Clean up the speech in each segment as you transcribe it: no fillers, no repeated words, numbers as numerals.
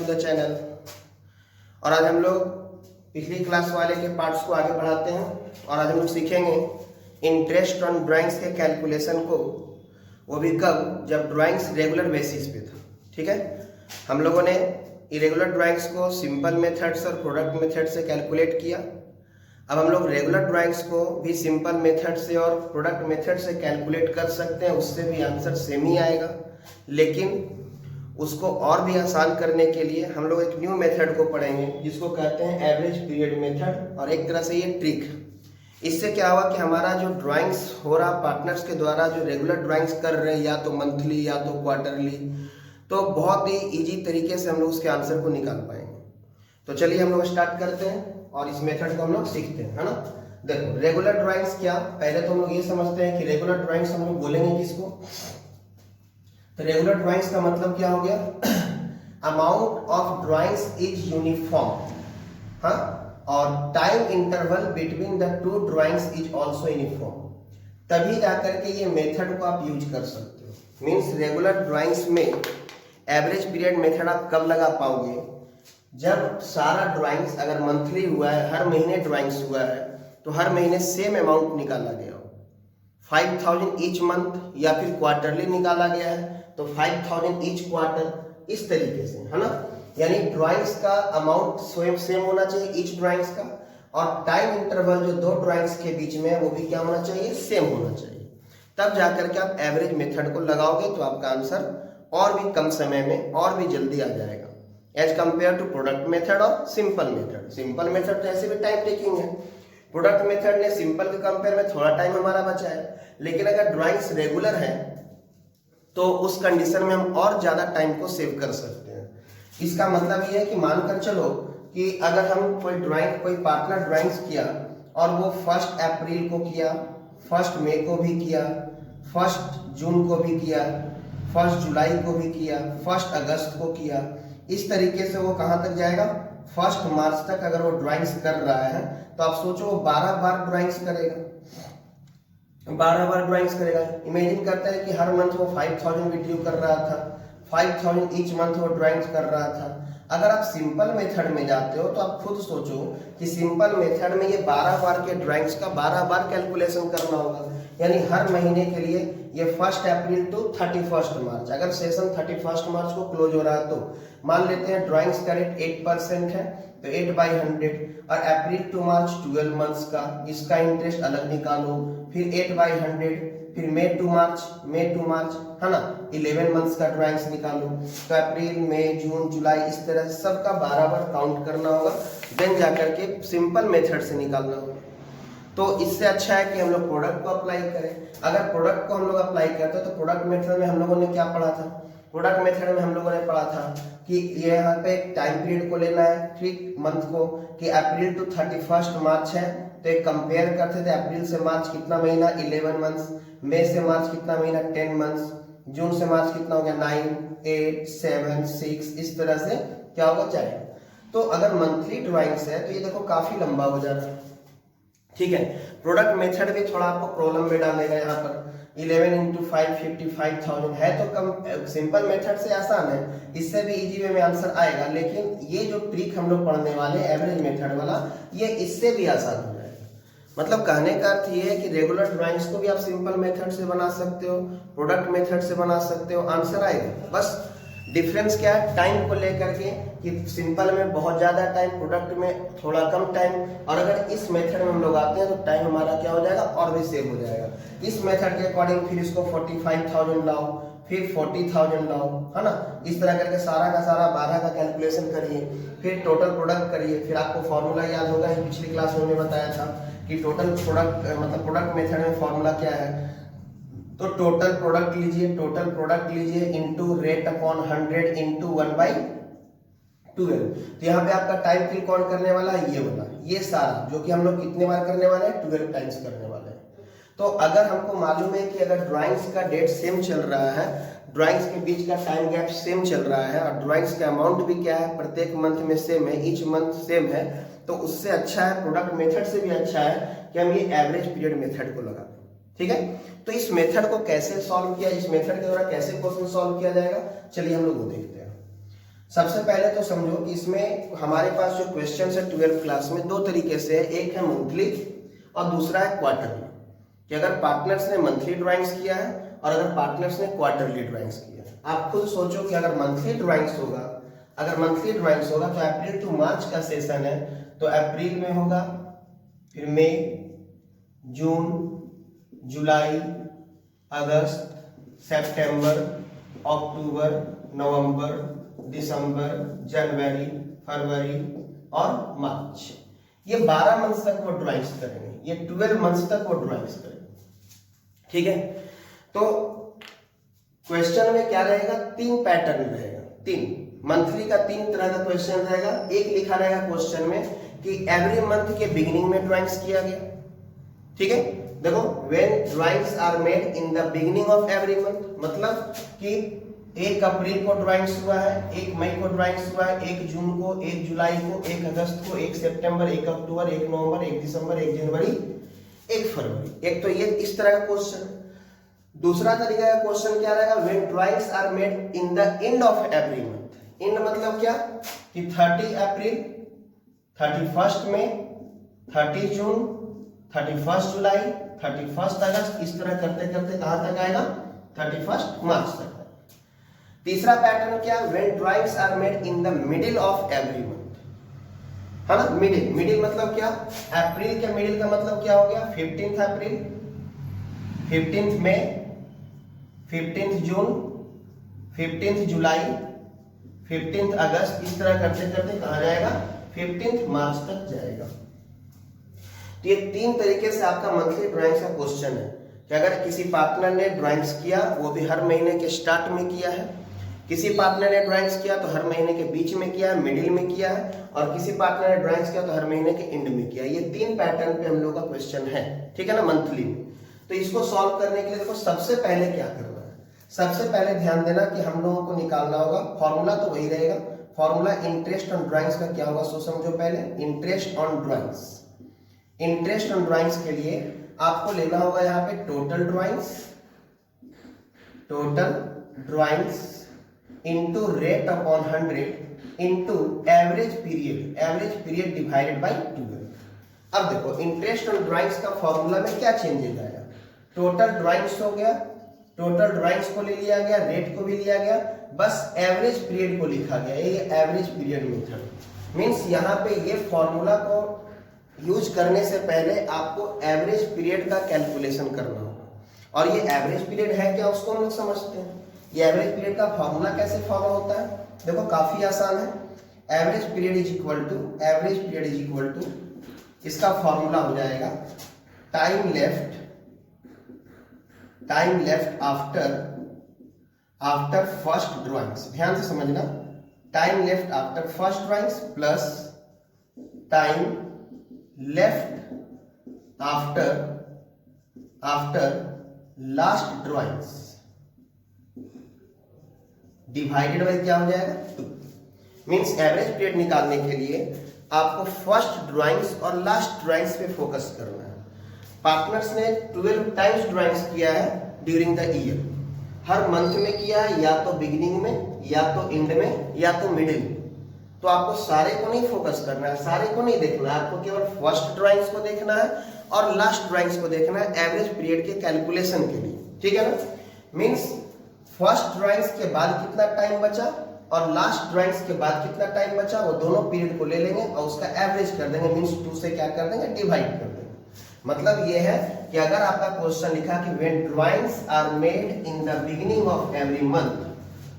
To the channel. और आज हम लोग पिछली क्लास वाले के पार्ट्स को आगे बढ़ाते हैं और आज हम लोग सीखेंगे इंटरेस्ट ऑन ड्राइंग्स के कैलकुलेशन को, वो भी कब, जब ड्राइंग्स रेगुलर बेसिस पे था। ठीक है, हम लोगों ने इरेगुलर ड्राइंग्स को सिंपल मेथड्स और प्रोडक्ट मेथड से कैलकुलेट किया। अब हम लोग रेगुलर ड्राइंग्स को भी सिंपल मेथड से और प्रोडक्ट मेथड से कैलकुलेट कर सकते हैं, उससे भी आंसर सेम ही आएगा। लेकिन उसको और भी आसान करने के लिए हम लोग एक न्यू मेथड को पढ़ेंगे जिसको कहते हैं एवरेज पीरियड मेथड, और एक तरह से ये ट्रिक। इससे क्या हुआ कि हमारा जो ड्राइंग्स हो रहा पार्टनर्स के द्वारा जो रेगुलर ड्राइंग्स कर रहे हैं, या तो मंथली या तो क्वार्टरली, तो बहुत ही इजी तरीके से हम लोग उसके आंसर को निकाल पाएंगे। तो चलिए हम लोग स्टार्ट करते हैं और इस मेथड को हम लोग सीखते हैं, है ना। देखो रेगुलर ड्राइंग्स क्या, पहले तो हम लोग ये समझते हैं कि रेगुलर ड्राइंग्स हम लोग बोलेंगे किसको। तो रेगुलर ड्राइंग्स का मतलब क्या हो गया, amount of drawings is uniform, हाँ, और time interval between the two drawings is also uniform. तभी जाकर के ये मेथड को आप यूज कर सकते हो। मीन्स रेगुलर ड्राइंग्स में एवरेज पीरियड मेथड आप कब लगा पाओगे, जब सारा ड्राइंग्स अगर मंथली हुआ है, हर महीने ड्राइंग्स हुआ है, तो हर महीने सेम अमाउंट निकाला गया हो, 5000 ईच मंथ, या फिर क्वार्टरली निकाला गया है तो 5000 ईच क्वार्टर, इस तरीके से, है ना। यानी ड्राइंग्स का अमाउंट स्वयं सेम होना चाहिए ईच ड्राइंग्स का, और टाइम इंटरवल जो दो ड्राइंग्स के बीच में है वो भी क्या होना चाहिए, सेम होना चाहिए। तब जाकर के आप एवरेज मेथड को लगाओगे तो आपका आंसर और भी कम समय में और भी जल्दी आ जाएगा as compare to product method और सिंपल मेथड। सिंपल मेथड तो ऐसे भी टाइम टेकिंग है, प्रोडक्ट मेथड ने सिंपल के कंपेयर में थोड़ा टाइम हमारा बचा है। लेकिन अगर ड्राइंग्स रेगुलर है तो उस कंडीशन में हम और ज्यादा टाइम को सेव कर सकते हैं। इसका मतलब ये है कि मानकर चलो कि अगर हम कोई पार्टनर ड्राइंग्स किया और वो 1 अप्रैल को किया, 1 मई को भी किया, 1 जून को भी किया, 1 जुलाई को भी किया, 1 अगस्त को किया, इस तरीके से वो कहाँ तक जाएगा, 1 मार्च तक अगर वो ड्राइंग्स कर रहा है, तो आप सोचो वो 12 बार ड्राइंग्स करेगा, 12 बार ड्राइंग्स करेगा। इमेजिन करता है कि हर मंथ वो 5000 वीडियो कर रहा था, 5000 ईच मंथ वो ड्राइंग्स कर रहा था। अगर आप सिंपल मेथड में जाते हो तो आप खुद सोचो कि सिंपल मेथड में ये 12 बार के ड्राइंग्स का 12 बार कैलकुलेशन करना होगा। यानी हर महीने के लिए ये 1 अप्रैल टू 31 मार्च, अगर सेशन 31 मार्च को क्लोज हो रहा है तो मान लेते हैं ड्राइंग्स का रेट 8% है, तो 8/100, और अप्रैल टू मार्च 12 मंथ्स का, इसका इंटरेस्ट अलग निकालो, फिर 8/100, फिर मई टू मार्च, है ना, 11 मंथ्स का ड्राइंग्स निकालो। तो अप्रैल, मई, जून, जुलाई, इस तरह से सबका 12 बार काउंट करना होगा, देन जाकर के सिंपल मेथड से निकालना होगा। तो इससे अच्छा है कि हम लोग प्रोडक्ट को अप्लाई करें। अगर प्रोडक्ट को हम लोग अप्लाई करते हैं तो प्रोडक्ट मेथड में हम लोगों ने क्या पढ़ा था, प्रोडक्ट मेथड में हम लोगों ने पढ़ा था कि ये यहाँ पे टाइम पीरियड को लेना है, 3 मंथ को, कि अप्रैल टू 31 मार्च है, तो एक कंपेयर करते थे, अप्रैल से मार्च कितना महीना, 11 मंथ्स, मई से मार्च कितना महीना, 10 मंथ्स, जून से मार्च कितना हो गया, 9, 8, 7, 6, इस तरह से क्या होगा, जाएगा। तो अगर मंथली ड्राइंग्स है तो ये देखो काफी लंबा हो जाता है। ठीक है, प्रोडक्ट मेथड भी थोड़ा आपको प्रॉब्लम में डालेगा। यहाँ पर 11 × 5 55,000 है तो कम, सिंपल मेथड से आसान है, इससे भी इजी वे में आंसर आएगा। लेकिन ये जो ट्रिक हम लोग पढ़ने वाले एवरेज मेथड वाला, ये इससे भी आसान हो जाएगा। मतलब कहने का अर्थ ये है कि रेगुलर ड्राइंग्स को भी आप सिंपल मेथड से बना सकते हो, प्रोडक्ट मेथड से बना सकते हो, आंसर आएगा। बस डिफरेंस क्या है, टाइम को लेकर के, कि सिंपल में बहुत ज्यादा टाइम, प्रोडक्ट में थोड़ा कम टाइम। और अगर इस मेथड में हम लोग आते हैं तो टाइम हमारा क्या हो जाएगा, और भी सेव हो जाएगा। इस मेथड के अकॉर्डिंग फिर इसको 45,000 लाओ, फिर 40,000 लाओ, है ना, इस तरह करके सारा का सारा 12 का कैलकुलेशन करिए, फिर टोटल प्रोडक्ट करिए। फिर आपको फॉर्मूला याद होगा, पिछली क्लास में मैंने बताया था कि टोटल प्रोडक्ट मतलब प्रोडक्ट मेथड में फॉर्मूला क्या है, तो टोटल प्रोडक्ट लीजिए इनटू रेट अपॉन 100 इनटू 1/12। तो यहाँ पे आपका टाइम किल कौन करने वाला है, ये वाला, ये सारा जो कि हम लोग कितने बार करने वाले हैं, 12 टाइम्स करने वाले हैं। तो अगर हमको मालूम है कि अगर ड्राइंग्स का डेट सेम चल रहा है, ड्राइंग्स के बीच का टाइम गैप सेम चल रहा है, और ड्राइंग्स का अमाउंट भी क्या है, प्रत्येक मंथ में सेम है, ईच मंथ सेम है, तो उससे अच्छा है, प्रोडक्ट मेथड से भी अच्छा है कि हम ये एवरेज पीरियड मेथड को लगा। ठीक है, तो इस मेथड को कैसे सॉल्व किया, इस मेथड के द्वारा कैसे क्वेश्चन सॉल्व किया जाएगा, चलिए हम लोग वो देखते हैं। सबसे पहले तो समझो कि इसमें हमारे पास जो क्वेश्चन है 12th क्लास में दो तरीके से है, एक है मंथली और दूसरा है क्वार्टरली। कि अगर पार्टनर्स ने मंथली ड्राइंग्स किया है और अगर पार्टनर्स ने क्वार्टरली ड्राइंग्स किया है। आप खुद सोचो कि अगर मंथली ड्राइंग्स होगा तो अप्रैल टू मार्च का सेशन है, तो अप्रैल में होगा, फिर मई, जून, जुलाई, अगस्त, सितंबर, अक्टूबर, नवंबर, दिसंबर, जनवरी, फरवरी और मार्च। ये 12 मंथ्स तक वो ड्राइंग्स करेंगे, ये 12 मंथ्स तक वो ड्राइंग्स करेंगे। ठीक है, तो क्वेश्चन में क्या रहेगा, 3 पैटर्न रहेगा। 3 मंथली का 3 तरह का क्वेश्चन रहेगा। एक लिखा रहेगा क्वेश्चन में कि एवरी मंथ के बिगिनिंग में ड्राइंग्स किया गया। ठीक है, देखो when drawings are made in the beginning of every month, मतलब कि 1 अप्रैल को ड्राइंग्स हुआ है, 1 मई को ड्राइंग्स हुआ है, 1 जून को, 1 जुलाई को, 1 अगस्त को, 1 सितंबर, 1 अक्टूबर, 1 नवंबर, 1 दिसंबर, 1 जनवरी, 1 फरवरी। एक तो ये इस तरह का क्वेश्चन। दूसरा तरीका का क्वेश्चन क्या रहेगा, when drawings are made in the end of every month. End मतलब क्या कि 30 अप्रैल, 31 मई, 30 जून, 31 जुलाई, 31 अगस्त, इस तरह करते करते कहां तक आएगा, 31 मार्च तक। तीसरा पैटर्न क्या, when drawings are made in the middle of every month, है ना। मिडिल मतलब क्या, अप्रैल के मिडिल का मतलब क्या हो गया, 15 अप्रैल, 15 मई, 15 जून, 15 जुलाई, 15 अगस्त, इस तरह करते करते कहां जाएगा, 15 मार्च तक जाएगा। तो ये 3 तरीके से आपका मंथली ड्राइंग्स का क्वेश्चन है कि अगर किसी पार्टनर ने ड्राइंग्स किया, वो भी हर महीने के स्टार्ट में किया है, किसी पार्टनर ने ड्राइंग्स किया तो हर महीने के बीच में किया है, मिडिल में किया है, और किसी पार्टनर ने ड्राइंग्स किया तो हर महीने के एंड में किया। ये 3 पैटर्न पे हम लोग का क्वेश्चन है, ठीक है ना, मंथली में। तो इसको सॉल्व करने के लिए देखो सबसे पहले क्या करना है, सबसे पहले ध्यान देना कि हम लोगों को निकालना होगा, फॉर्मूला तो वही रहेगा, फॉर्मूला इंटरेस्ट ऑन ड्राइंग्स का क्या होगा, सो समझो पहले interest on drawings. Interest on drawings के लिए आपको लेना होगा यहाँ पे total drawings into rate upon 100 into average period divided by 12। अब देखो इंटरेस्ट ऑन ड्राइंग्स का फॉर्मूला में क्या चेंजेस आएगा, टोटल ड्राइंग्स हो गया, टोटल ड्राइंग्स को ले लिया गया, रेट को भी लिया गया, बस एवरेज पीरियड को लिखा गया। ये एवरेज पीरियड मेथड मींस यहाँ पे ये फॉर्मूला को यूज करने से पहले आपको एवरेज पीरियड का कैलकुलेशन करना होगा। और ये एवरेज पीरियड है क्या, उसको हम लोग समझते हैं। ये एवरेज पीरियड का फॉर्मूला कैसे फॉलो होता है, देखो काफी आसान है। Average period is equal to इसका फॉर्मूला हो जाएगा time left after first drawings. ध्यान से समझना, time left after first drawings plus time left after last drawings divided by क्या हो जाएगा, 2। मींस एवरेज पीरियड निकालने के लिए आपको फर्स्ट ड्राइंग्स और लास्ट ड्राइंग्स पे फोकस करना है। पार्टनर्स ने 12 टाइम्स ड्राइंग्स किया है during the year, her month में किया है, या तो बिगिनिंग में, या तो एंड में, या तो मिडिल में। तो आपको सारे को नहीं फोकस करना है, सारे को नहीं देखना है, आपको केवल फर्स्ट ड्राइंग्स को देखना है और लास्ट ड्राइंग्स को देखना है एवरेज पीरियड के कैलकुलेशन के लिए, ठीक है ना। मींस फर्स्ट ड्राइंग्स के बाद कितना टाइम बचा और लास्ट ड्राइंग्स के बाद कितना टाइम बचा, वो दोनों पीरियड को ले लेंगे और उसका एवरेज कर देंगे, मींस 2 से क्या कर देंगे, डिवाइड कर देंगे। मतलब ये है कि अगर आपका क्वेश्चन लिखा कि when drawings are made in the beginning of every month,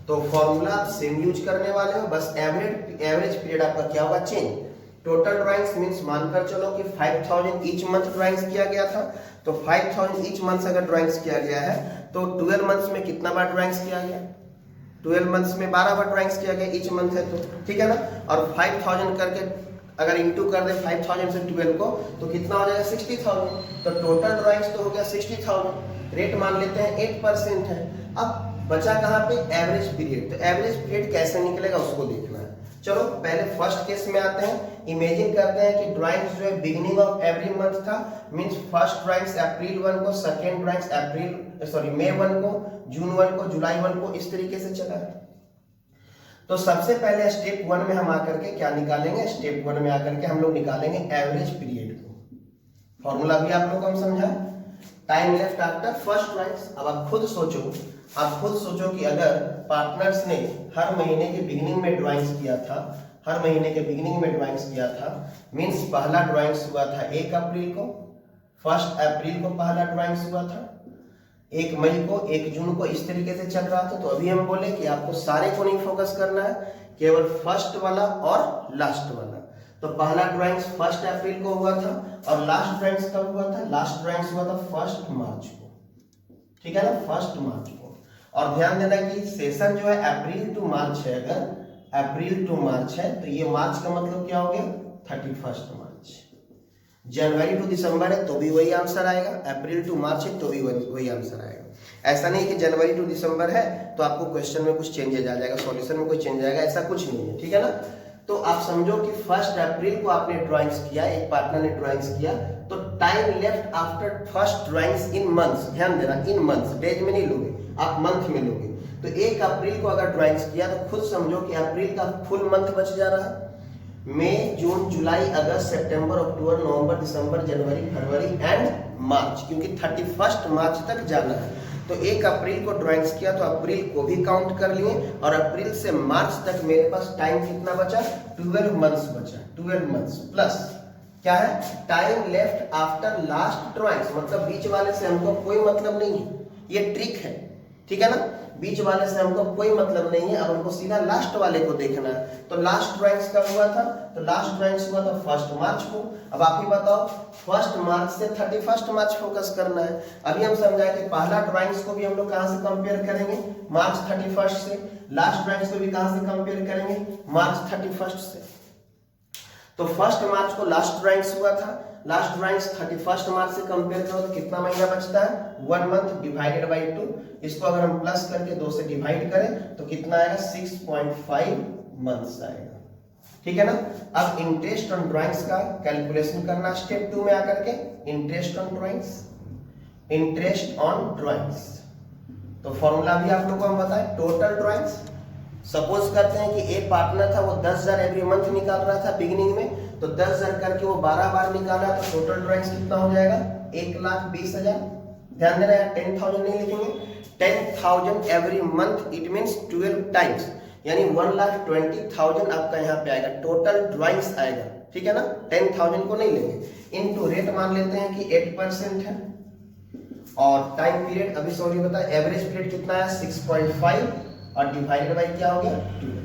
तो फॉर्मूला आप सेम यूज करने वाले हो, बस एवरेज पीरियड आपका क्या होगा, चेंज। टोटल ड्राइंग्स मींस मानकर चलो कि 5000 ईच मंथ ड्राइंग्स किया गया था, तो 5000 ईच मंथ अगर ड्राइंग्स किया गया है तो 12 मंथ्स में कितना बार ड्राइंग्स किया गया, 12 मंथ्स में 12 बार ड्राइंग्स किया गया, ईच मंथ है तो, ठीक है ना। और 5000 करके अगर इंटू कर दे 5000 से 12 को तो कितना हो जाएगा, 60000। तो टोटल ड्राइंग्स तो हो गया 60000, रेट मान लेते हैं 8% है। अब बचा कहाँ पे, एवरेज पीरियड। तो एवरेज पीरियड कैसे निकलेगा उसको देखना है। चलो पहले फर्स्ट केस में आते हैं। इमेजिन करते हैं कि ड्राइंग्स जो है बिगिनिंग ऑफ एवरी मंथ था, मींस फर्स्ट ड्राइंग्स अप्रैल 1 को, सेकंड ड्राइंग्स मई 1 को, जून 1 को, जुलाई 1 को, इस तरीके से चला है। तो सबसे पहले स्टेप 1 में हम आकर के क्या निकालेंगे, स्टेप 1 में आकर के हम लोग निकालेंगे एवरेज पीरियड को। फॉर्मूला भी आप लोग को हम समझा, time left after first drawings. अब आप खुद सोचो कि अगर पार्टनर्स ने हर महीने के बिगिनिंग में ड्राइंग्स किया था, मींस पहला ड्राइंग्स हुआ था 1 अप्रैल को, 1 अप्रैल को पहला ड्राइंग्स हुआ था, 1 मई को, 1 जून को, इस तरीके से चल रहा था। तो अभी हम बोले कि आपको सारे को नहीं फोकस करना है, केवल फर्स्ट वाला और लास्ट वाला। तो पहला ड्राइंग्स 1 अप्रैल को हुआ था और लास्ट ड्राइंग्स कब हुआ था, लास्ट ड्राइंग्स हुआ था 1 मार्च को, ठीक है ना, 1 मार्च को। और ध्यान देना कि सेशन जो है अप्रैल टू मार्च है, अगर अप्रैल टू मार्च है तो ये मार्च का मतलब क्या हो गया 31 मार्च। जनवरी टू दिसंबर है तो भी वही आंसर आएगा, अप्रैल टू मार्च है तो भी वही आंसर आएगा। ऐसा नहीं कि जनवरी टू दिसंबर है तो आपको क्वेश्चन में कुछ चेंजेज आ जाएगा, सॉल्यूशन में कोई चेंज आएगा, ऐसा कुछ नहीं है, ठीक है ना। तो आप समझो कि 1 अप्रैल को आपने ड्राइंग्स किया, एक पार्टनर ने ड्राइंग्स किया, तो time left after first drawings in months, ध्यान देना इन मंथ्स, डेज में नहीं लोगे आप, मंथ में लोगे। तो 1 अप्रैल को अगर ड्राइंग्स किया तो खुद समझो कि अप्रैल का फुल मंथ बच जा रहा है। मई, जून, जुलाई, अगस्त, सितंबर, अक्टूबर, नवंबर, दिसंबर, जनवरी, फरवरी एंड मार्च, क्योंकि 31 मार्च तक जाना है। तो 1 अप्रैल को ड्राइंग्स किया तो अप्रैल को भी काउंट कर लिए और अप्रैल से मार्च तक मेरे पास टाइम कितना बचा, 12 मंथ्स बचा, 12 मंथ्स प्लस क्या है, time left after last drawings, मतलब बीच वाले से हमको कोई मतलब नहीं है, ये ट्रिक है, ठीक है ना, बीच वाले से हमको कोई मतलब नहीं है। अब हमको सीधा लास्ट वाले को देखना है। तो लास्ट ड्राइंग्स कब हुआ था, तो लास्ट ड्राइंग्स हुआ था 1 मार्च को। अब आप ही बताओ 1 मार्च से 31 मार्च फोकस करना है। अभी हम समझाए कि पहला ड्राइंग्स को भी हम लोग कहां से कंपेयर करेंगे, मार्च 31 से, लास्ट ड्राइंग्स को भी कहां से कंपेयर करेंगे, मार्च 31 से। तो 1 मार्च को लास्ट ड्राइंग्स हुआ था, लास्ट ड्राइंग्स 31 मार्च से कंपेयर करो तो कितना महीना बचता है, 1 मंथ डिवाइडेड बाई 2। इसको अगर हम प्लस करके 2 से डिवाइड करें तो कितना आएगा, 6.5 मंथ्स आएगा, ठीक है ना। अब इंटरेस्ट ऑन ड्राइंग्स का कैलकुलेशन करना स्टेप 2 में आकर के, interest on drawings, interest on drawings. तो फॉर्मूला भी आप लोगों को हम बताएं, टोटल ड्राइंग्स। सपोज करते हैं कि एक पार्टनर था वो 10,000 एवरी मंथ निकाल रहा था बिगिनिंग में, तो 10,000 करके वो 12 बार निकाला तो टोटल ड्राइंग्स कितना हो जाएगा, 1,20,000। ध्यान देना है, 10,000 नहीं लिखेंगे, 10,000 every month, it means 12 times, यानी 1,20,000 आपका यहाँ पे आएगा, टोटल ड्राइंग्स आएगा, ठीक है ना। 10,000 को नहीं लेंगे, इनटू रेट मान लेते हैं कि 8% है, और टाइम पीरियड अभी सॉरी बता, एवरेज पीरियड कितना है 6.5 और डिवाइडेड बाई क्या हो गया 12,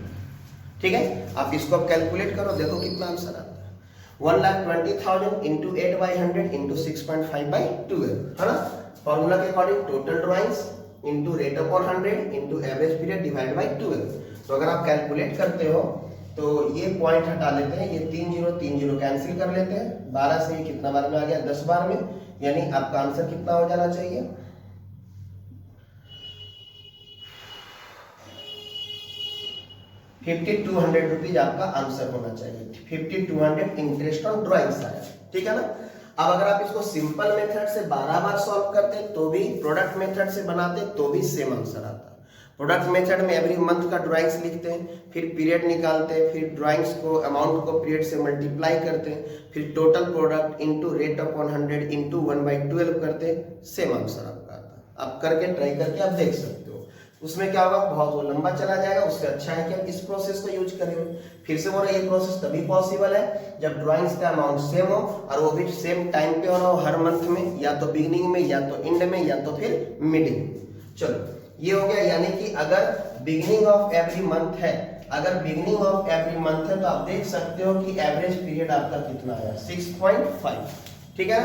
ठीक है। आप इसको अब कैलकुलेट करो, देखो कितना आंसर आता है, 1,20,000 इंटू 8/100 इंटू 6.5/12, है ना। फॉर्मूला के according total drawings into rate upon 100 into average period divide by 12। तो अगर आप कैलकुलेट करते हो तो ये पॉइंट हटा लेते हैं, ये 3 0 कैंसिल कर लेते हैं, 12 से ये कितना बार में आ गया, 10 बार में, यानी आपका आंसर कितना हो जाना चाहिए, 5,200 रुपीज आपका आंसर होना चाहिए। 5,200 इंटरेस्ट ऑन ड्राइंग्स आया, ठीक है ना। अब अगर आप इसको सिंपल मेथड से 12 बार सॉल्व करते तो भी, प्रोडक्ट मेथड से बनाते तो भी सेम आंसर आता। प्रोडक्ट मेथड में एवरी मंथ का ड्राइंग्स लिखते हैं, फिर पीरियड निकालते हैं, फिर ड्राइंग्स को अमाउंट को पीरियड से मल्टीप्लाई करते हैं, फिर total product into rate upon 100 into 1/12 करते हैं, सेम आंसर आपका आता। आप करके ट्राई करके आप देख सकते हो, उसमें क्या होगा, बहुत वो लंबा चला जाएगा, उससे अच्छा है कि हम इस प्रोसेस को यूज करेंगे। फिर से बोल रहे ये प्रोसेस तभी पॉसिबल है जब ड्राइंग्स का अमाउंट सेम हो और वो भी सेम टाइम पे होना हो, हर मंथ में, या तो बिगिनिंग में, या तो एंड में, या तो फिर मिडिल में। चलो ये हो गया, यानी कि अगर बिगिनिंग ऑफ एवरी मंथ है, अगर बिगिनिंग ऑफ एवरी मंथ है तो आप देख सकते हो कि एवरेज पीरियड आपका कितना आया, 6.5, ठीक है।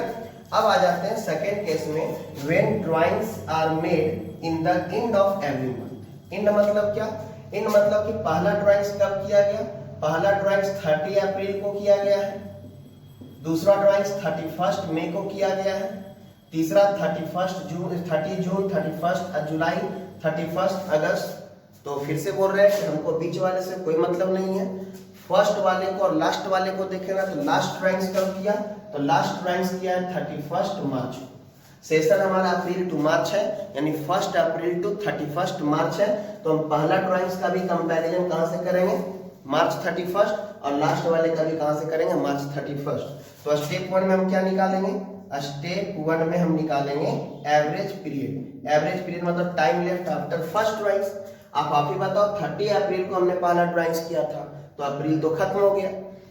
अब आ जाते हैं सेकेंड केस में, when drawings are made in the end of every month. End मतलब क्या, एंड मतलब कि पहला ड्राइंग्स कब किया गया, पहला ड्राइंग्स 30 अप्रैल को किया गया है, दूसरा ड्राइंग्स 31 मई को किया गया है, तीसरा 30 जून, 31 जुलाई, 31 अगस्त। तो फिर से बोल रहे हैं कि हमको बीच वाले से कोई मतलब नहीं है, फर्स्ट वाले को और लास्ट वाले को देखेगा। तो लास्ट ड्राइंग्स कब किया, तो लास्ट ड्राइंग्स किया है 31 मार्च को, सेशन हमारा अप्रैल टू मार्च है, यानी 1 अप्रैल टू 31 मार्च है। तो हम पहला ड्राइंग्स का भी कंपैरिजन कहाँ से करेंगे, मार्च 31, और लास्ट वाले का भी कहाँ से करेंगे, मार्च 31। तो स्टेप 1 में हम क्या निकालेंगे, स्टेप 1 में हम निकालेंगे एवरेज पीरियड। एवरेज पीरियड मतलब time left after first drawings. आप ही बताओ 30 अप्रैल को हमने पहला ड्राइंग्स किया था, तो अप्रैल तो खत्म हो गया।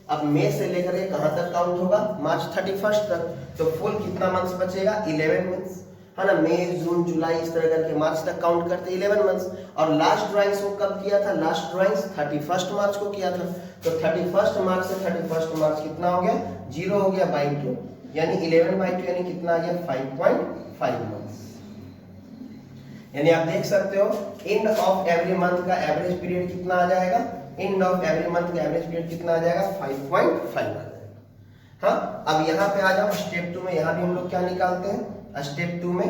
अब मई से लेकर के कहाँ तक काउंट होगा, मार्च 31 तक। तो फुल कितना मंथ्स बचेगा, 11 मंथ्स, है ना। मई, जून, जुलाई इस तरह करके मार्च तक काउंट करते 11 मंथ्स। और लास्ट ड्राइंग्स वो कब किया था, लास्ट ड्राइंग्स 31 मार्च को किया था। तो 31 मार्च से 31 मार्च कितना हो गया, 0 हो गया बाई 2, यानी 11/2 यानी कितना आ गया, 5.5 मंथ्स। यानी आप देख सकते हो एंड ऑफ एवरी मंथ का एवरेज पीरियड कितना आ जाएगा, एंड ऑफ एवरी मंथ का एवरेज पीरियड कितना आ जाएगा, 5.5 आ जाएगा। हाँ, अब यहाँ पे आ जाओ स्टेप 2 में। यहाँ भी हम लोग क्या निकालते हैं, स्टेप 2 में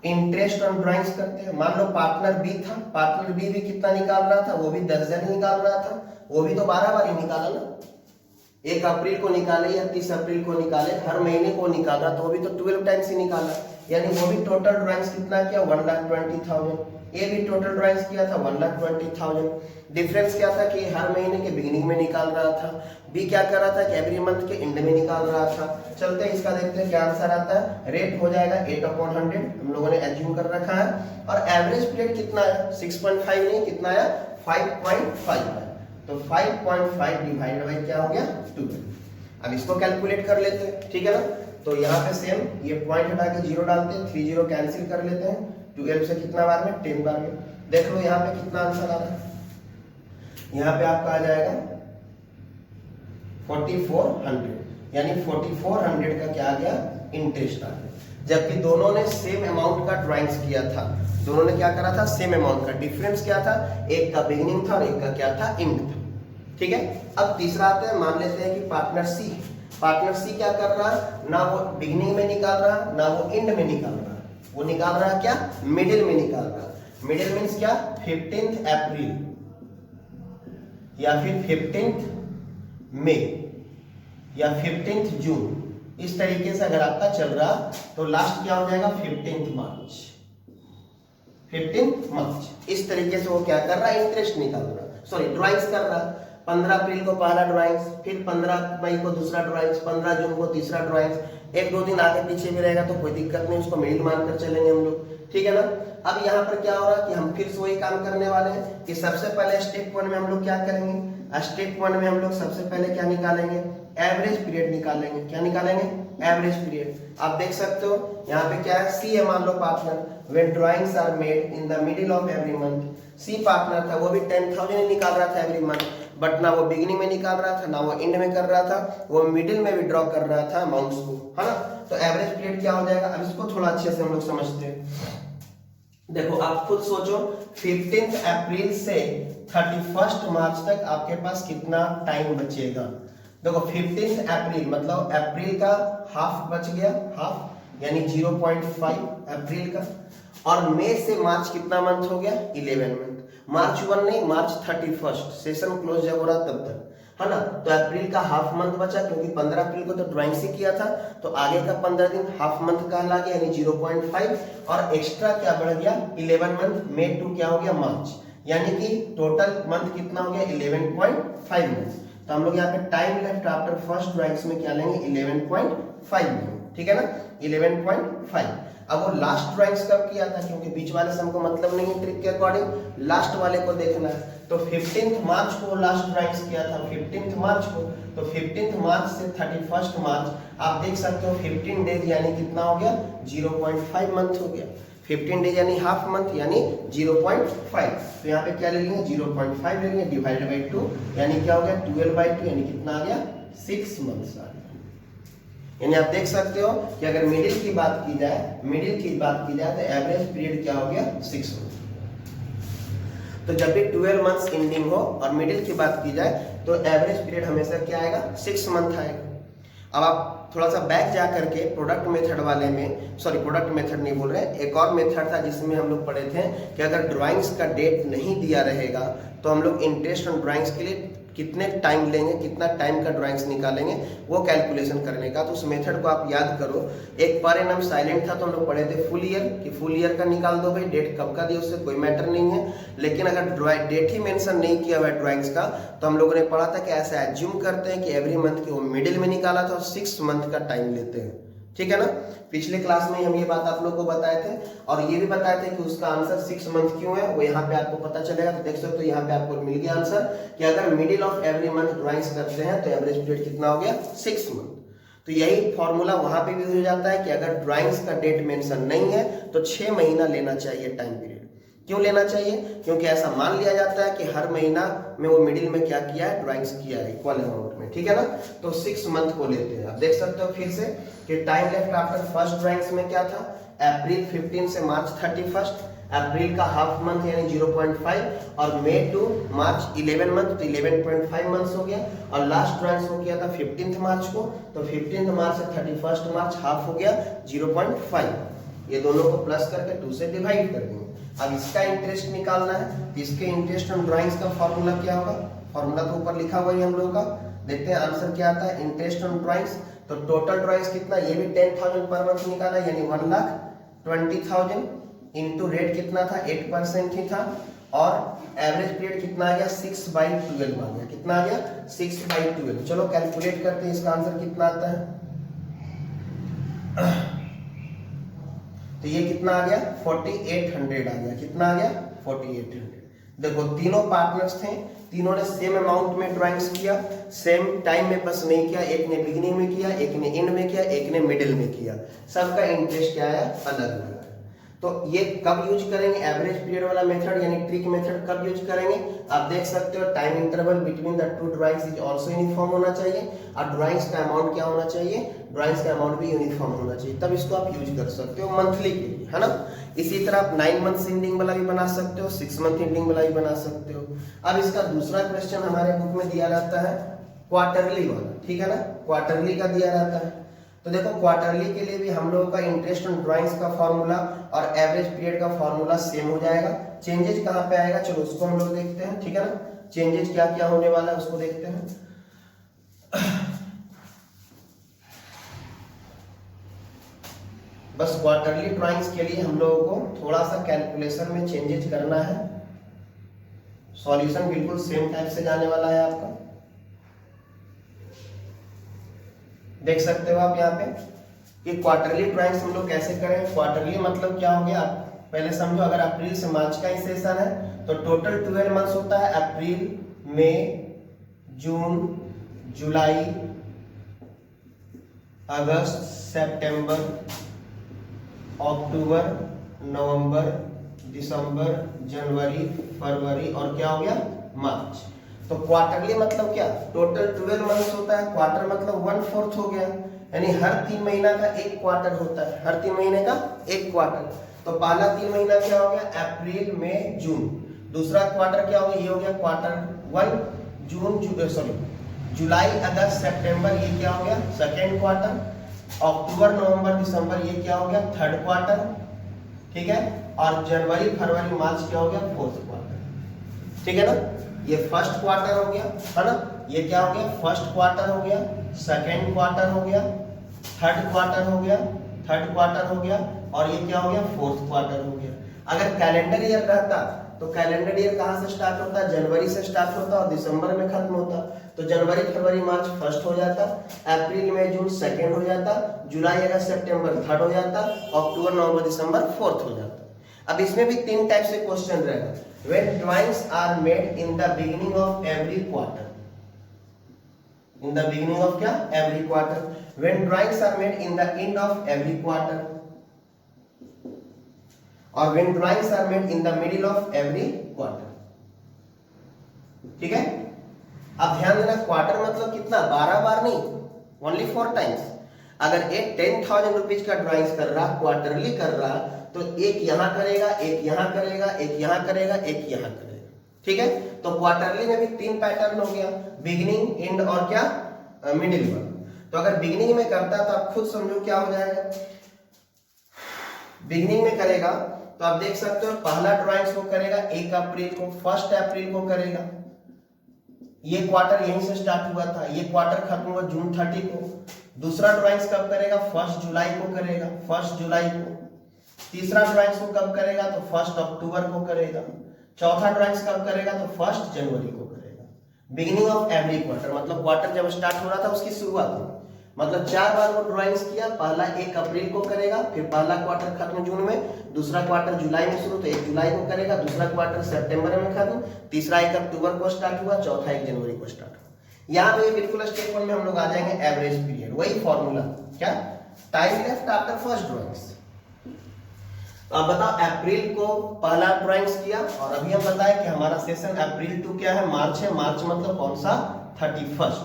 इंटरेस्ट ऑन ड्राइंग्स करते हैं। मान लो पार्टनर बी था, पार्टनर बी भी कितना निकाल रहा था, वो भी 10 दिन निकाल रहा था, वो भी तो 12 बार ही निकाला ना। 1 अप्रैल को निकाले या 30 अप्रैल को निकाले, हर महीने को निकाला, तो वो भी तो 12 टाइम्स ही निकाला, यानी वो भी टोटल ड्राइंग्स कितना किया, 1,20,000। ए भी टोटल ड्राइंग्स किया था 1,20,000। डिफरेंस क्या था कि हर महीने के बिगिनिंग में निकाल रहा था, बी क्या कर रहा था कि एवरी मंथ के एंड में निकाल रहा था। चलते हैं इसका देखते हैं क्या आंसर आता है। रेट हो जाएगा 8/100, हम लोगों ने एज्यूम कर रखा है। और एवरेज पीरियड कितना है, 6.5 नहीं, कितना आया, 5.5 है। तो 5.5 डिवाइडेड बाई क्या हो गया, 12। अब इसको कैलकुलेट कर लेते हैं, ठीक है ना। तो यहाँ पे सेम ये पॉइंट हटा के 0 डालते हैं, 3 0 कैंसिल कर लेते हैं। 12 से कितना बार में, 10 बार में। देख लो यहाँ पे कितना आंसर आ रहा है, यहाँ पे आपका आ जाएगा 4400, यानी 4400 का क्या आ गया, इंटरेस्ट आ गया। जबकि दोनों ने सेम अमाउंट का ड्राइंग्स किया था, दोनों ने क्या करा था, सेम अमाउंट का। डिफरेंस क्या था, एक का बिगिनिंग था और एक का क्या था, एंड था, ठीक है। अब तीसरा आता है, मान लेते हैं कि पार्टनर सी, पार्टनर सी क्या कर रहा है, ना वो बिगिनिंग में निकाल रहा, ना वो एंड में निकाल रहा, वो निकाल रहा है क्या, मिडिल में निकाल रहा। मिडिल मीन्स क्या, 15 अप्रैल या फिर 15 मई या 15 जून, इस तरीके से अगर आपका चल रहा तो लास्ट क्या हो जाएगा, 15 मार्च। 15 मार्च इस तरीके से वो क्या कर रहा है, इंटरेस्ट निकाल रहा, सॉरी ड्राइंग्स कर रहा। 15 अप्रैल को पहला ड्राइंग्स, फिर 15 मई को दूसरा ड्राइंग्स, 15 जून को तीसरा ड्राइंग्स। 1-2 दिन आगे पीछे भी रहेगा तो कोई दिक्कत नहीं, उसको मिडिल मानकर चलेंगे हम लोग, ठीक है ना। अब यहाँ पर क्या हो रहा है कि हम फिर से वही काम करने वाले हैं कि सबसे पहले स्टेप 1 में हम लोग क्या करेंगे, स्टेप 1 में हम लोग सबसे पहले क्या निकालेंगे, एवरेज पीरियड निकालेंगे। क्या निकालेंगे, एवरेज पीरियड। आप देख सकते हो यहाँ पे क्या है, सी है मान लो partner, when drawings are made in the middle of every month. C partner था, वो भी 10,000 ही निकाल रहा था एवरी मंथ, बट ना वो बिगिनिंग में निकाल रहा था, ना वो एंड में कर रहा था, वो मिडिल में विड्रॉ कर रहा था अमाउंट्स को, है ना। तो एवरेज पीरियड क्या हो जाएगा, अब इसको थोड़ा अच्छे से हम लोग समझते हैं। देखो आप खुद सोचो, 15 अप्रैल से 31 मार्च तक आपके पास कितना टाइम बचेगा। देखो 15 अप्रैल मतलब अप्रैल का हाफ बच गया, हाफ यानी 0.5 अप्रैल का। और मई से मार्च कितना मंथ हो गया, 11 मंथ। मार्च 1 नहीं, मार्च 31, सेशन क्लोज जब हो रहा तब तक, है ना। तो अप्रैल का हाफ मंथ बचा, क्योंकि 15 अप्रैल को तो ड्राइंग से किया था, तो आगे का 15 दिन हाफ मंथ कहला गया, यानी 0.5। और एक्स्ट्रा क्या बढ़ गया, 11 मंथ। मई टू क्या हो गया, मार्च, यानी कि टोटल मंथ कितना हो गया, 11.5 मंथ। तो हम लोग यहाँ पे time left after first drawings में क्या लेंगे, 11.5 मंथ, ठीक है ना, 11.5। अब वो लास्ट ड्राइंग्स कब किया था, क्योंकि बीच वाले से हमको मतलब नहीं है, ट्रिक के अकॉर्डिंग लास्ट वाले को देखना है। तो 15 मार्च को लास्ट ड्राइंग्स किया था, 15 मार्च को। तो 15 मार्च से 31 मार्च आप देख सकते हो 15 डेज, यानी कितना हो गया, 0.5 मंथ हो गया। 15 डेज यानी हाफ मंथ, यानी 0.5। तो यहाँ पे क्या ले लेंगे, 0.5 ले लेंगे, डिवाइडेड बाई 2, यानी क्या हो गया, 12/2, यानी कितना आ गया, 6 मंथ्स आ गया। यानी आप देख सकते हो कि अगर मिडिल की बात की जाए, मिडिल की बात की जाए तो एवरेज पीरियड क्या हो गया, 6 मंथ। तो जब भी 12 मंथ्स एंडिंग हो और मिडिल की बात की जाए तो एवरेज पीरियड हमेशा क्या आएगा, 6 मंथ आएगा। अब आप थोड़ा सा बैक जा करके प्रोडक्ट मेथड वाले में, सॉरी प्रोडक्ट मेथड नहीं बोल रहे हैं, एक और मेथड था जिसमें हम लोग पढ़े थे कि अगर ड्राइंग्स का डेट नहीं दिया रहेगा तो हम लोग इंटरेस्ट ऑन ड्राइंग्स के लिए कितने टाइम लेंगे, कितना टाइम का ड्राइंग्स निकालेंगे वो कैलकुलेशन करने का। तो उस मेथड को आप याद करो। एक पर एनम साइलेंट था तो हम लोग पढ़े थे फुल ईयर कि फुल ईयर का निकाल दो भाई, डेट कब का दिया उससे कोई मैटर नहीं है। लेकिन अगर डेट ही मेंशन नहीं किया हुआ है ड्राइंग्स का तो हम लोगों ने पढ़ा था कि ऐसा एज्यूम करते हैं कि एवरी मंथ के वो मिडिल में निकाला था और 6 मंथ का टाइम लेते हैं, ठीक है ना। पिछले क्लास में हम ये बात आप लोग को बताए थे और ये भी बताए थे कि उसका आंसर 6 मंथ क्यों है वो यहाँ पे आपको पता चलेगा। तो देख सकते हो यहाँ पे आपको मिल गया आंसर कि अगर middle of every month drawings करते हैं तो एवरेज पीरियड कितना हो गया, 6 मंथ। तो यही फॉर्मूला वहां पे भी हो जाता है कि अगर ड्राइंग्स का डेट मेंशन नहीं है तो 6 महीना लेना चाहिए टाइम पीरियड। क्यों लेना चाहिए? क्योंकि ऐसा मान लिया जाता है कि हर महीना में वो मिडिल में क्या किया है, ड्राइंग्स किया है इक्वल अमाउंट में, ठीक है ना। तो 6 मंथ को लेते हैं। आप देख सकते हो फिर से कि time left after first drawings में क्या था, अप्रैल 15 से मार्च 31, अप्रैल का हाफ मंथ यानी 0.5 और मई टू मार्च 11 मंथ तो 11.5 मंथ्स हो गया। और लास्ट ड्राइंग्स को किया था 15 मार्च को, तो 15 मार्च से 31 मार्च हाफ हो गया 0.5। ये दोनों को प्लस करके 2 से डिवाइड कर देंगे। अब इसका इंटरेस्ट निकालना है, इसके इंटरेस्ट ऑन ड्राइंग्स का फॉर्मूला क्या होगा, फॉर्मूला तो ऊपर लिखा हुआ है हम लोगों का। देखते हैं आंसर क्या आता है, इंटरेस्ट ऑन ड्राइंग्स। तो टोटल ड्राइंग्स कितना, ये भी 10,000 पर मंथ निकाला यानी 1,20,000 इंटू रेट कितना था 8% ही था और एवरेज पीरियड कितना आ गया 6/12 आ गया। कितना आ गया 6/12। चलो कैलकुलेट करते हैं इसका आंसर कितना आता है। तो ये कितना आ गया 4800 आ गया। कितना आ गया 4800। देखो तीनों पार्टनर्स थे, तीनों ने सेम अमाउंट में ड्राइंग्स किया, सेम टाइम में बस नहीं किया। एक ने बिगिनिंग में किया, एक ने एंड में किया, एक ने मिडिल में किया। सबका इंटरेस्ट क्या है, अलग अलग है। तो ये कब यूज करेंगे, एवरेज पीरियड वाला मेथड यानी ट्रिक मेथड कब यूज करेंगे। आप देख सकते हो time interval between the two drawings is also uniform होना चाहिए और ड्राइंग्स का अमाउंट क्या होना चाहिए, ड्राइंग्स का अमाउंट भी यूनिफॉर्म होना चाहिए, तब इसको आप यूज कर सकते हो मंथली के लिए, है ना। इसी तरह आप 9 मंथ्स एंडिंग वाला भी बना सकते हो, 6 मंथ एंडिंग वाला भी बना सकते हो। अब इसका दूसरा क्वेश्चन हमारे बुक में दिया रहता है क्वार्टरली वाला, ठीक है ना, क्वार्टरली का दिया रहता है। तो देखो क्वार्टरली के लिए भी हम लोगों का इंटरेस्ट ऑन ड्राइंग्स का फॉर्मूला और एवरेज पीरियड का फॉर्मूला सेम हो जाएगा। चेंजेस कहाँ पे आएगा, चलो उसको हम लोग देखते हैं, ठीक है ना। चेंजेस क्या क्या होने वाला है उसको देखते हैं। बस क्वार्टरली ड्राइंग्स के लिए हम लोगों को थोड़ा सा कैलकुलेशन में चेंजेस करना है। सॉल्यूशन बिल्कुल सेम टाइप से जाने वाला है आपका, देख सकते हो आप यहाँ पे कि क्वार्टरली ड्राइंग्स हम लोग कैसे करें। क्वार्टरली मतलब क्या हो गया, आप पहले समझो, अगर अप्रैल से मार्च का ही सेशन है तो टोटल 12 मंथ्स होता है, अप्रैल, मई, जून, जुलाई, अगस्त, सितंबर, अक्टूबर, नवंबर, दिसंबर, जनवरी, फरवरी और क्या हो गया मार्च। तो क्वार्टरली मतलब क्या, टोटल 12 मंथ्स होता है, क्वार्टर मतलब 1/4 हो गया, यानी हर 3 महीना का एक क्वार्टर होता है, हर 3 महीने का एक क्वार्टर। तो पहला 3 महीना क्या हो गया, अप्रैल, मई, जून। दूसरा क्वार्टर क्या हो गया, ये हो गया क्वार्टर 1, जुलाई, अगस्त, सितंबर, ये क्या हो गया सेकेंड क्वार्टर। अक्टूबर, नवंबर, दिसंबर ये क्या हो गया थर्ड क्वार्टर, ठीक है। और जनवरी, फरवरी, मार्च क्या हो गया फोर्थ क्वार्टर, ठीक है ना। ये फर्स्ट क्वार्टर हो गया, है ना। ये क्या हो गया फर्स्ट क्वार्टर हो गया, सेकेंड क्वार्टर हो गया, थर्ड क्वार्टर हो गया, थर्ड क्वार्टर हो गया और ये क्या हो गया फोर्थ क्वार्टर हो गया। अगर कैलेंडर ईयर रहता तो कैलेंडर ईयर कहाँ से स्टार्ट होता, जनवरी से स्टार्ट होता और दिसंबर में खत्म होता। तो जनवरी, फरवरी, मार्च फर्स्ट हो जाता, अप्रैल, मई, जून सेकेंड हो जाता, जुलाई, अगस्त, सितंबर थर्ड हो जाता, अक्टूबर, नवंबर, दिसंबर फोर्थ हो जाता। अब इसमें भी 3 टाइप से क्वेश्चन रहेगा। When drawings are made in the beginning of every quarter, in the beginning of क्या every quarter, when drawings are made in the end of every quarter, और when drawings are made in the middle of every quarter, ठीक है। अब ध्यान देना quarter मतलब कितना, 12 बार नहीं, ओनली 4 टाइम्स। अगर एक 10,000 रुपीज का ड्राइंग्स कर रहा, क्वार्टरली कर रहा, तो एक यहां करेगा, एक यहां करेगा, एक यहां करेगा, एक यहां करेगा, ठीक है। तो क्वार्टरली में भी 3 पैटर्न हो गया, बिगिनिंग, एंड और क्या मिडिल वन। तो अगर बिगिनिंग में करता तो आप खुद समझो क्या हो जाएगा। बिगिनिंग में करेगा तो आप देख सकते हो पहला ड्राइंग्स वो करेगा 1 अप्रैल को, 1 अप्रैल को करेगा, ये क्वार्टर यहीं से स्टार्ट हुआ था, ये क्वार्टर खत्म हुआ जून 30 को। दूसरा ड्राइंग्स कब करेगा? 1 जुलाई को करेगा, 1 जुलाई को। तीसरा ड्राइंग्स को कब करेगा? तो 1 अक्टूबर को करेगा। चौथा ड्राइंग्स कब करेगा? तो 1 जनवरी को करेगा। बिगिनिंग ऑफ एवरी क्वार्टर, मतलब क्वार्टर जब स्टार्ट हो रहा था उसकी शुरुआत में, मतलब 4 बार वो ड्राइंग्स किया। पहला 1 अप्रैल को करेगा, फिर पहला क्वार्टर खत्म जून में, दूसरा क्वार्टर जुलाई में शुरू तो 1 जुलाई को करेगा, दूसरा क्वार्टर सितंबर में खत्म, तीसरा 1 अक्टूबर को स्टार्ट हुआ, चौथा 1 जनवरी को स्टार्ट हुआ। यहाँ पे बिल्कुल स्टेप 1 में हम लोग आ जाएंगे एवरेज पीरियड, वही फॉर्मूला क्या, time left after first drawings. अब बताओ अप्रैल को पहला ड्राइंग्स किया और अभी हम बताएं कि हमारा सेशन अप्रैल टू क्या है, मार्च है। मार्च मतलब कौन सा? 31।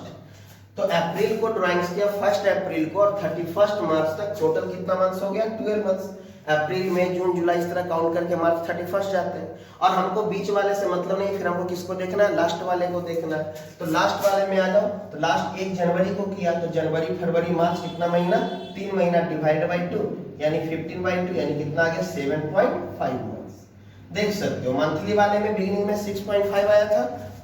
तो अप्रैल को ड्राइंग्स किया 1 अप्रैल को और 31 मार्च तक टोटल कितना मंथ्स हो गया? 12 मंथ्स। अप्रैल मई जून जुलाई इस तरह काउंट करके मार्च 31 जाते हैं। और हमको बीच वाले से मतलब नहीं, फिर हमको किसको देखना है? लास्ट वाले को देखना है। तो लास्ट वाले में आ जाओ, तो लास्ट 1 जनवरी को किया तो जनवरी फरवरी मार्च कितना महीना? 3 महीना डिवाइड बाई 2 यानी 15/2 यानी कितना आ गया? 7.5 मंथ्स। देख सकते हो मंथली वाले में बिगिनिंग में 6.5 आया था,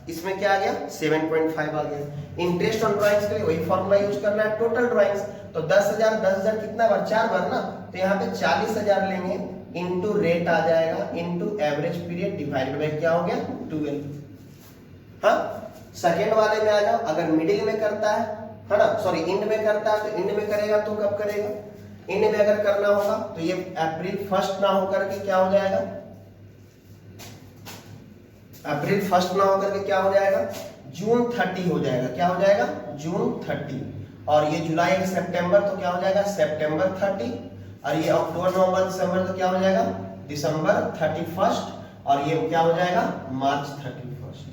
इसमें क्या आ गया? 7.5 आ गया। इंटरेस्ट ऑन ड्राइंग्स के लिए वही फॉर्मूला यूज करना है, टोटल ड्राइंग्स। तो 10,000 कितना बार? 4 बार ना, तो यहाँ पे 40,000 लेंगे, इनटू रेट आ जाएगा, into average period divided by क्या हो गया? 12। हाँ, सेकेंड वाले में आ जाओ, अगर मिडिल में करता है ना, सॉरी इंड में करता है तो इंड में करेगा तो कब करेगा? इंड में अगर करना होगा तो ये अप्रैल 1 ना होकर के क्या हो जाएगा? अप्रैल 1 ना होकर के क्या हो जाएगा? जून 30 हो जाएगा। क्या हो जाएगा? जून 30। और ये जुलाई और सितंबर तो क्या हो जाएगा? सितंबर 30। और ये अक्टूबर नवंबर दिसंबर तो क्या हो जाएगा? दिसंबर 31। और ये क्या हो जाएगा? मार्च 31।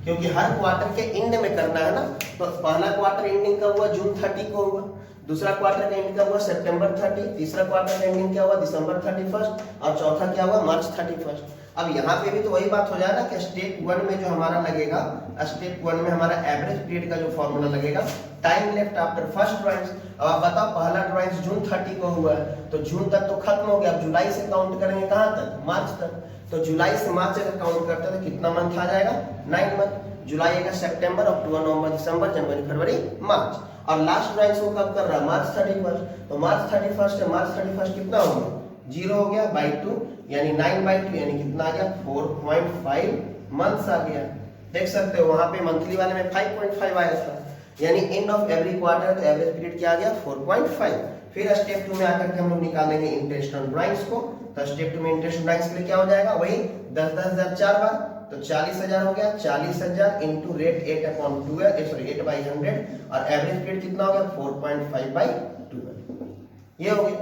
क्योंकि हर क्वार्टर के एंड में करना है ना, तो पहला क्वार्टर एंडिंग कब हुआ? जून 30 को हुआ। दूसरा क्वार्टर का एंड कब हुआ? सितंबर 30। तीसरा क्वार्टर का एंडिंग क्या हुआ? दिसंबर 31। और चौथा क्या हुआ? मार्च 31। अब यहाँ पे भी तो वही बात हो जाए ना कि स्टेप 1 में जो हमारा लगेगा, स्टेप 1 में हमारा एवरेज पीरियड का जो फॉर्मूला लगेगा, time left after first drawings. अब आप बताओ पहला ड्राइंग्स जून 30 को हुआ है तो जून तक तो खत्म हो गया। अब जुलाई से काउंट करेंगे कहाँ तक? मार्च तक। तो जुलाई से मार्च अगर काउंट करते हैं तो कितना मंथ आ जाएगा? 9 मंथ। जुलाई आएगा सितंबर, अक्टूबर नवंबर दिसंबर जनवरी फरवरी मार्च। और लास्ट ड्राइंग्स को कब कर रहा है? मार्च 31। तो मार्च 31 है, मार्च 31 कितना हो गया? 0 हो गया बाई 2 यानी 9/2 यानी कितना आ गया? 4.5 मंथ्स आ गया। देख सकते हो वहां पे मंथली वाले में 5.5 आया था, यानी एंड ऑफ एवरी क्वार्टर तो एवरेज पीरियड क्या आ गया? 4.5। फिर स्टेप 2 में आकर के हम लोग निकालेंगे इंटरेस्ट ऑन ड्राइंग्स को। तो स्टेप 2 में इंटरेस्ट ऑन ड्राइंग्स के लिए क्या हो जाएगा? वही 10,000 4 बार तो 40,000 हो गया। 40,000 इंटू रेट 8/100 और एवरेज पीरियड कितना हो गया? 4.5/12। ये हो गया।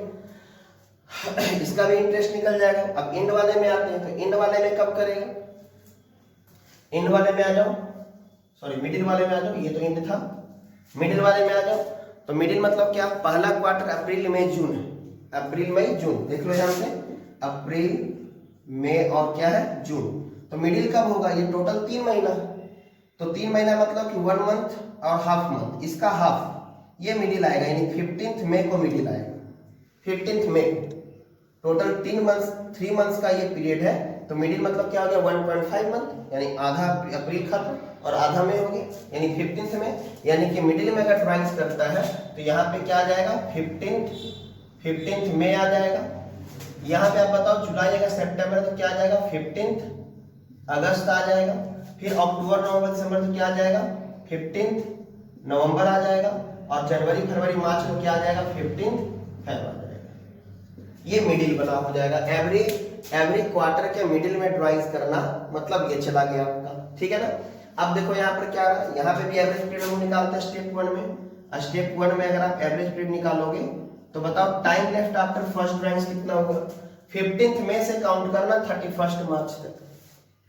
इसका भी इंटरेस्ट निकल जाएगा। अब इंड वाले में आते हैं, तो इंड वाले में कब करेगा? इंड वाले में आ जाओ, सॉरी मिडिल वाले में आ जाओ, ये तो इंड था। मिडिल वाले में आ जाओ, तो मिडिल मतलब क्या? पहला क्वार्टर अप्रैल मई जून है, अप्रैल मई जून देख लो यहाँ पे, अप्रैल मई और क्या है? जून। तो मिडिल कब होगा? ये टोटल 3 महीना, तो 3 महीना मतलब कि 1 मंथ और हाफ मंथ, इसका हाफ ये मिडिल आएगा, यानी 15 मई को मिडिल आएगा। 15 मई टोटल 3 मंथ्स का ये पीरियड है। तो मिडिल मतलब क्या हो गया? 1.5 मंथ, यानी आधा अप्रैल खत्म और आधा मई हो गया, यानी 15 में। यानी कि मिडिल में अगर ड्राइंग्स करता है तो यहाँ पे क्या आ जाएगा? 15 मई आ जाएगा। यहाँ पे आप बताओ जुलाई आएगा सितंबर तो क्या आ जाएगा? 15 अगस्त आ जाएगा। फिर अक्टूबर नवंबर दिसंबर तो क्या आ जाएगा? 15 नवंबर आ जाएगा। और जनवरी फरवरी मार्च में क्या आ जाएगा? 15 फेब आ जाएगा। ये मिडिल बना हो जाएगा। एवरी क्वार्टर के मिडिल में ड्राइंग्स करना मतलब ये चला गया आपका, ठीक है ना। अब देखो यहाँ पर क्या रहा, यहाँ पे भी एवरेज पीरियड हम निकालते हैं स्टेप 1 में। स्टेप 1 में अगर आप एवरेज पीरियड निकालोगे तो बताओ time left after first drawings कितना होगा? 15 मई से काउंट करना 31 मार्च तक।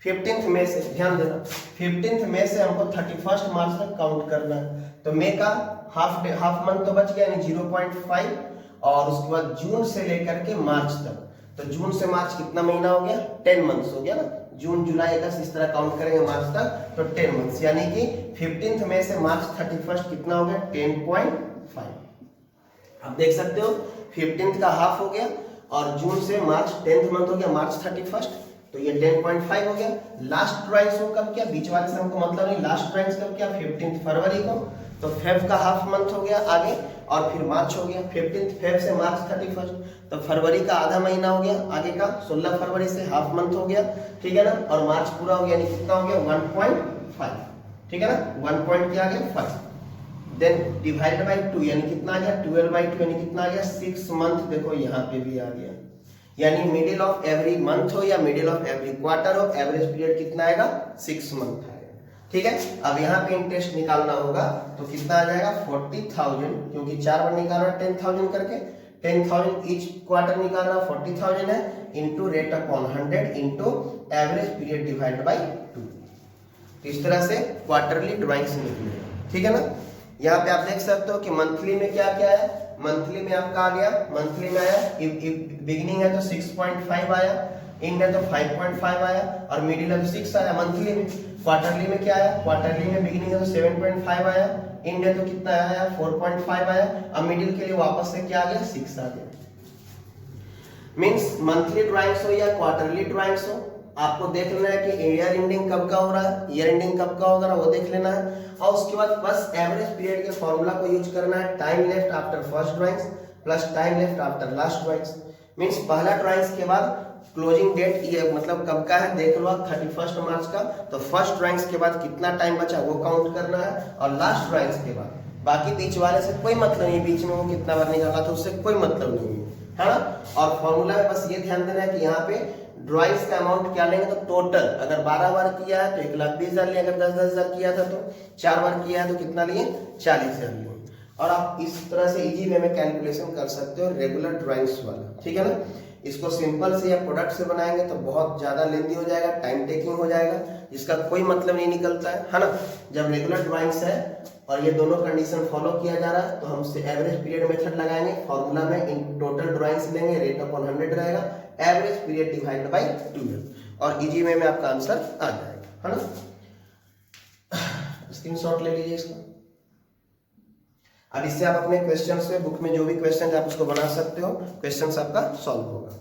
15 मई से, ध्यान देना, 15 मई से हमको 31 मार्च तक काउंट करना है। तो मई का हाफ मंथ तो बच गया, यानी 0.5। और उसके बाद जून से लेकर के मार्च तक, तो जून से मार्च कितना महीना हो गया? 10 मंथ्स हो गया ना। जून जुलाई अगस्त इस तरह काउंट करेंगे मार्च तक, तो 10 मंथ्स, यानी कि 15 मई से मार्च 31 कितना हो गया? 10.5। आप देख सकते हो 15 का हाफ हो गया और जून से मार्च 10th मंथ हो गया मार्च 31, तो ये 10.5 हो गया। लास्ट ड्राइंग शो कब किया, बीच वाले से हमको मतलब नहीं, लास्ट ड्राइंग कब किया, 15 फरवरी को। तो फेब का हाफ मंथ हो गया आगे, और फिर मार्च हो गया, 15 फेब से मार्च 31, तो फरवरी का आधा महीना हो गया आगे का, 16 फरवरी से हाफ मंथ हो गया, ठीक है ना। और मार्च पूरा हो गया, यानी कितना हो गया 1.5, ठीक है ना, 1 पॉइंट क्या आ गया 5। देन डिवाइड बाई 2 यानी कितना आ गया 12/2 यानी कितना आ गया 6 मंथ। देखो यहाँ पे भी आ गया, यानी मिडिल ऑफ एवरी मंथ हो या मिडिल ऑफ एवरी क्वार्टर हो, एवरेज पीरियड कितना आएगा 6 मंथ आएगा, ठीक है। अब यहाँ पे इंटरेस्ट निकालना होगा तो कितना आ जाएगा 40,000, क्योंकि 4 बार निकाल रहा है 10,000 करके, 10,000 ईच क्वार्टर निकाल रहा है 40,000 है, into rate upon 100 into average period divide by 2। इस तरह से क्वार्टरली ड्राइंग्स निकले, ठीक है ना। यहाँ पे आप देख सकते हो कि मंथली में क्या क्या है, मंथली में आपका आ गया, मंथली में आया बिगिनिंग है तो 6.5 आया, एंड है तो 5.5 आया, और मिडिल है तो 6 आया मंथली में। क्वार्टरली में क्या आया, क्वार्टरली में बिगिनिंग है तो 7.5 आया, एंड है तो कितना आया 4.5 आया, अब मिडिल के लिए वापस से क्या आ गया 6 आ गया। मीन्स मंथली ड्राइंग्स हो या क्वार्टरली ड्राइंग्स हो, आपको देख लेना है कि ईयर एंडिंग कब का हो रहा है, ईयर एंडिंग कब का होगा वो देख लेना है, और उसके बाद बस एवरेज पीरियड के फॉर्मूला को यूज करना है, time left after first drawings plus time left after last drawings. Means पहला ड्राइंग्स के बाद क्लोजिंग डेट ये मतलब कब का है देख लो आप 31 मार्च का, तो फर्स्ट ड्राइंग्स के बाद कितना टाइम बचा वो काउंट करना है, और लास्ट ड्राइंग्स के बाद बाकी बीच वाले से कोई मतलब नहीं, बीच में वो कितना बार निकाला तो उससे कोई मतलब नहीं है ना। और फॉर्मूला में बस ये ध्यान देना है कि यहाँ पे ड्राइंग्स का अमाउंट क्या लेंगे तो टोटल, अगर 12 बार किया है तो 1,20,000 लिए, अगर 10,10 हजार किया था तो 4 बार किया है तो कितना लिए 40,000 लिए। और आप इस तरह से इजी वे में कैलकुलेशन कर सकते हो रेगुलर ड्राइंग्स वाला, ठीक है ना। इसको सिंपल से या प्रोडक्ट से बनाएंगे तो बहुत ज्यादा लेंदी हो जाएगा, टाइम टेकिंग हो जाएगा, जिसका कोई मतलब नहीं निकलता है ना। जब रेगुलर ड्राइंग्स है और ये दोनों कंडीशन फॉलो किया जा रहा है तो हम एवरेज पीरियड मेथड लगाएंगे, फॉर्मूला में इन टोटल ड्राइंग्स लेंगे, रेट अपॉन 100 रहेगा, एवरेज पीरियड डिवाइड बाई 12, और इजी वे में आपका आंसर आ जाएगा, है ना। स्क्रीनशॉट ले लीजिए इसका। अब इससे आप अपने क्वेश्चंस में बुक में जो भी क्वेश्चन आप उसको बना सकते हो, क्वेश्चंस आपका सॉल्व होगा।